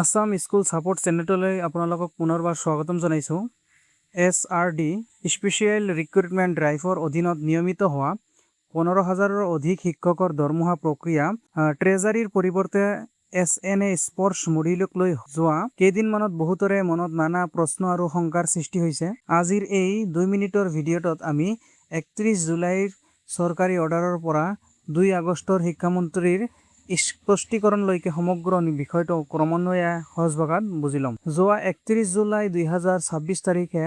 Assam school support চেনেললৈ আপোনালোকক পুনৰবাৰ স্বাগতম জনাইছোঁ। SRD স্পেচিয়েল ৰিক্ৰুটমেণ্ট ড্ৰাইভৰ অধীনত নিয়মিত হোৱা 15,000ৰ অধিক শিক্ষকৰ দৰমহা প্ৰক্ৰিয়া ট্ৰেজাৰীৰ পৰিৱৰ্তে SNA স্পৰ্টছ মডিউলক লৈ যোৱা কেইদিনমানত বহুতৰে মনত নানা প্ৰশ্ন আৰু শংকাৰ সৃষ্টি হৈছে। আজিৰ এই 2 মিনিটৰ ভিডিঅ'টোত আমি 31 জুলাইৰ চৰকাৰী অৰ্ডাৰৰ পৰা 2 আগষ্টৰ শিক্ষামন্ত্ৰীৰ স্পষ্টীকৰণলৈকে সমগ্ৰ বিষয়টো ক্ৰমান্বয়ে সহজ ভাষাত বুজি ল'ম। যোৱা 31 জুলাই 2026 তাৰিখে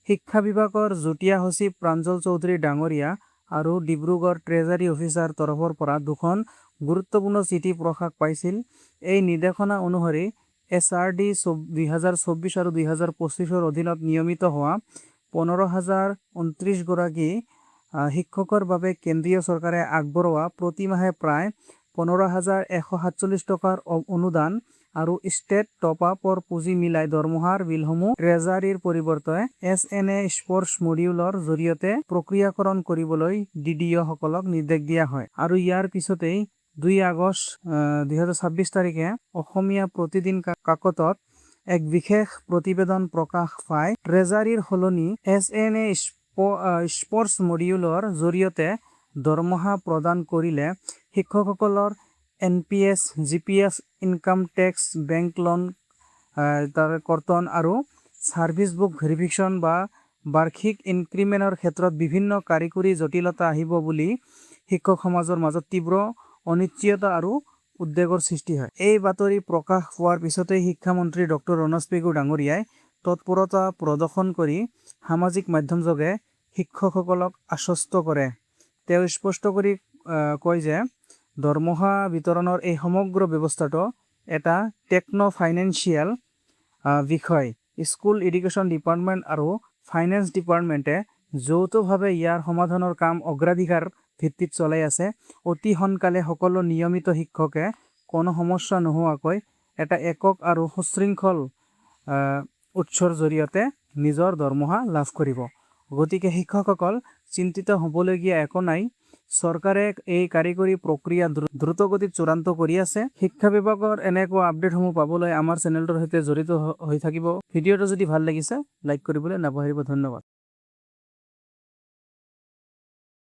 শিক্ষা বিভাগৰ যুটীয়া সচিব প্ৰাঞ্জল চৌধুৰী ডাঙৰীয়া আৰু ডিব্ৰুগড় ট্ৰেজাৰী অফিচাৰ তৰফৰ পৰা দুখন গুৰুত্বপূৰ্ণ চিঠি প্ৰকাশ পাইছিল। এই নিৰ্দেশনা অনুসৰি SRD 2024 আৰু 2025ৰ অধীনত নিয়মিত হোৱা 15,029 গৰাকী শিক্ষকৰ বাবে কেন্দ্ৰীয় চৰকাৰে আগবঢ়োৱা প্ৰতি মাহে প্ৰায় 15,147 টকাৰ অনুদান আৰু ষ্টেট টপ আপৰ পুঁজি মিলাই দৰমহাৰ বিলসমূহ ট্ৰেজাৰীৰ পৰিৱৰ্তে SNA স্পৰ্টছ মডিউলৰ জৰিয়তে প্ৰক্ৰিয়াকৰণ কৰিবলৈ DDO সকলক নিৰ্দেশ দিয়া হয়। আৰু ইয়াৰ পিছতেই 2 আগষ্ট 2026 তাৰিখে অসমীয়া প্ৰতিদিন কাকতত এক বিশেষ প্ৰতিবেদন প্ৰকাশ পায়। ট্ৰেজাৰীৰ সলনি SNA স্পৰ্টছ মডিউলৰ জৰিয়তে দৰমহা প্ৰদান কৰিলে শিক্ষকসকলৰ NPS, GPS, income tax, bank loan কৰ্তন আৰু ছাৰ্ভিচ বুক ভেৰিফিকেশ্যন বা বাৰ্ষিক ইনক্ৰিমেণ্টৰ ক্ষেত্ৰত বিভিন্ন কাৰিকৰী জটিলতা আহিব বুলি শিক্ষক সমাজৰ মাজত তীব্ৰ অনিশ্চয়তা আৰু উদ্বেগৰ সৃষ্টি হয়। এই বাতৰি প্ৰকাশ পোৱাৰ পিছতেই শিক্ষামন্ত্ৰী ডক্টৰ ৰণোজ পেগু ডাঙৰীয়াই তৎপৰতা প্ৰদৰ্শন কৰি সামাজিক মাধ্যমযোগে শিক্ষকসকলক আশ্বস্ত কৰে। তেওঁ স্পষ্ট কৰি কয় যে দৰমহা বিতৰণৰ এই সমগ্ৰ ব্যৱস্থাটো এটা টেকনো-ফাইনেন্সিয়েল বিষয়। স্কুল এডুকেশ্যন ডিপাৰ্টমেণ্ট আৰু ফাইনেন্স ডিপাৰ্টমেণ্টে যৌথভাৱে ইয়াৰ সমাধানৰ কাম অগ্ৰাধিকাৰ ভিত্তিত চলাই আছে। অতি সোনকালে সকলো নিয়মিত শিক্ষকে কোনো সমস্যা নোহোৱাকৈ এটা একক আৰু সুশৃংখল উৎসৰ জৰিয়তে নিজৰ দৰমহা লাভ কৰিব। গতিকে শিক্ষকসকল চিন্তিত হ'বলগীয়া একো নাই। চৰকাৰে এই কাৰিকৰী প্ৰক্ৰিয়া দ্ৰুতগতিত চূড়ান্ত কৰি আছে। শিক্ষা বিভাগৰ এনেকুৱা আপডেটসমূহ পাবলৈ আমাৰ চেনেলটোৰ সৈতে জড়িত হৈ থাকিব। ভিডিঅ'টো যদি ভাল লাগিছে লাইক কৰিবলৈ নাপাহৰিব। ধন্যবাদ।